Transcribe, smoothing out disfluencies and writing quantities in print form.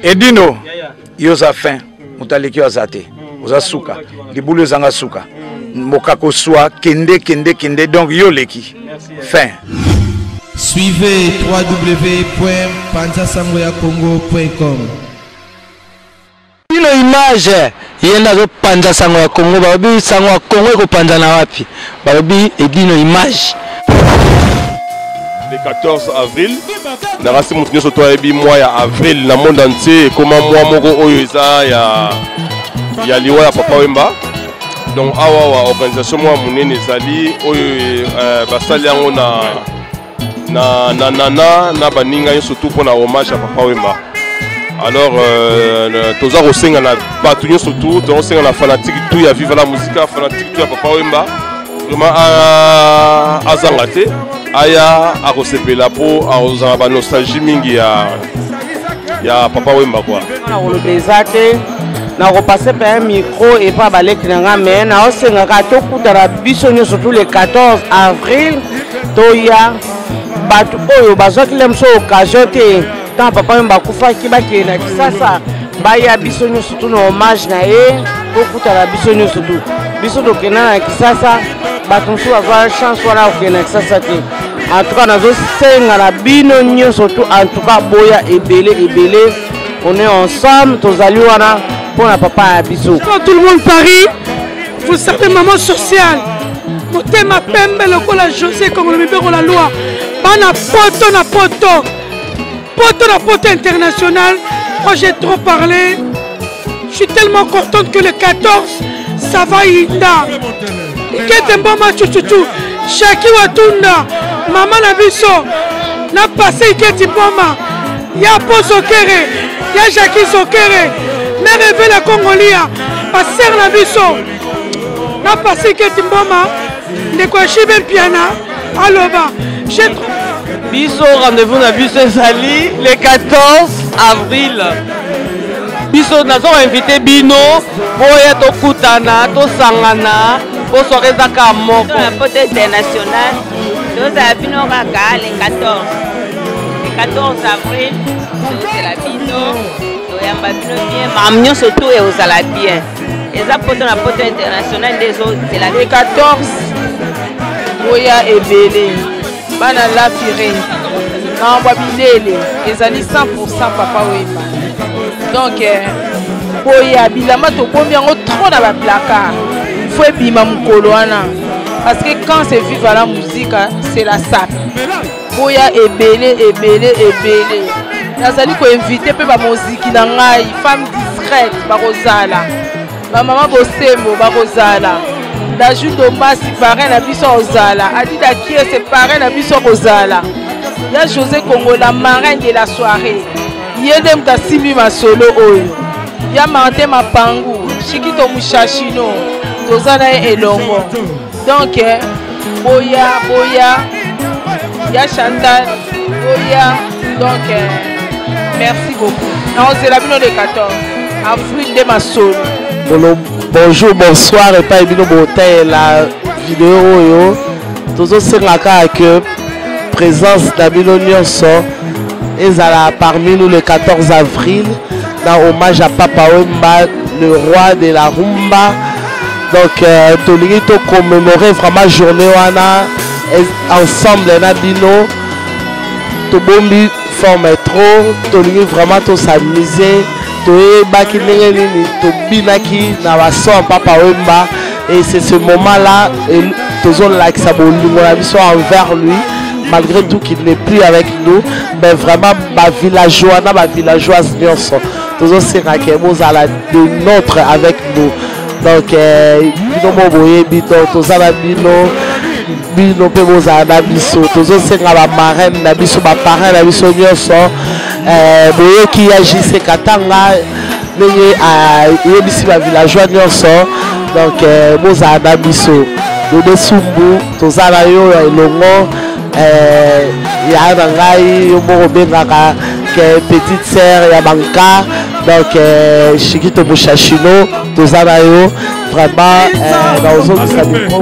Edino, yoza fin, mutaleki azate, oza suka, libulu zanga suka, mokako soa, kende, donc yoleki, fin. Suivez www.panzasangoyakongo.com. Une image, yenda zo panza sango ya Congo, babi sango ya Congo ko panza na wapi. Babi edino image. Le 14 avril, na rasi mutunyo soto ebi mois ya avril na monde entier comment moi moko oyo eza ya liwa ya Papa Wemba. Donc awa organisation moi munene ezali oyo basali yango na baninga yo surtout pour na hommage à Papa Wemba. Alors toza kosenga na batu nyo surtout toza na fanatique tout ya viva la musique fanatique tout ya Papa Wemba. Vraiment azangate aya akosepela po azanga ba nostalgie mingi ya Papa Wemba quoi. Na kolobeza te na repasser par un micro et pas baleki nanga mais na osenga ka to kutara biso nyo surtout le 14 avril toya batu oyo bazaki lemso occasion te tant Papa Wemba kufaki bakena kisasa baya biso nyo surtout na hommage na ye to kutara biso nyo surtout biso to kena na kisasa batu so avoir chance wana okena kisasa te. En tout cas, nous avons surtout en tout cas boya ebele. On est ensemble, tous allés pour la papa à bisous. Quand tout le monde parie, vous savez maman sociale. Mon thème a pembe le la José comme le libéro la loi. Bana poto international. Moi j'ai trop parlé. Je suis tellement contente que le 14 ça va Inda. Qu'est-ce que chouchou Shaki Watunda. Maman na biso na passé Iketi Poma ya Pozo Kere ya Jackie Sokere na révèle la Congolia passer na biso na passé Iketi Poma de quoi chiben piana aloba j'ai biso rendez-vous na biso Sali le 14 avril biso nazo invité bino boya to kutana to sangana po soreza ka moko la pote internationale. Nous avons le 14 avril, c'est la bino, nous surtout et aux ala bien. Et ça pour la pote internationale des autres, c'est la 14 Boya et Bélé, Bana la Piré, Namba Bilele, ils allaient 100% Papa Wemba. Donc, Boya Bilama to combien trop dans la placard, il faut bima mukoloana. Parce que quand c'est vivre la musique, c'est la sape. Boya ebele. Nazali ko inviter pe ba musique na ngai, femme discrète ba Rosala. Ba maman Bosembo ba Rosala. Da Judo Masi parrain na biso Rosala. Adida Kie c'est parrain na biso Rosala. Ya José Congo la marraine de la soirée. Yedem ta Simi Masolo oyo. Ya Martin Mapangu, Chikito Mushashino, Tozana elongo. Donc, Boya, ya Chantal, Boya, donc, merci beaucoup. Non, c'est la bino de 14, Afrique de ma soul. Bonjour, bonsoir, et pas bino beauté la vidéo, tous aussi que présence d'Abino Nyonso, et parmi nous le 14 avril, dans hommage à Papa Wemba, le roi de la rumba. Donc, tolingi to commémorer vraiment journée wana ensemble na bino to bombi forme trop tolingi vraiment to s'amuser to baki ndenge nini to binaki na baso Papa Wemba et c'est ce moment là et tozo like sa bolingo na biso envers lui malgré tout qu'il n'est plus avec nous mais vraiment ba villageois na ba villageoise nyonso tozo sera ke bozala de notre avec nous. Donc, bino moboye bito tozala bino pe bozala biso tozo senga ba marraine na biso ba parrain na biso nyonso boye ki agisse katanga ndenge yebisi ba villageois nyonso donc bozala biso de sumbu tozala yo elongo ya na ngai yo moko bengaka ke petite sœur ya banka donc Chikito Mushashino tozala yo vraiment dans autres samedi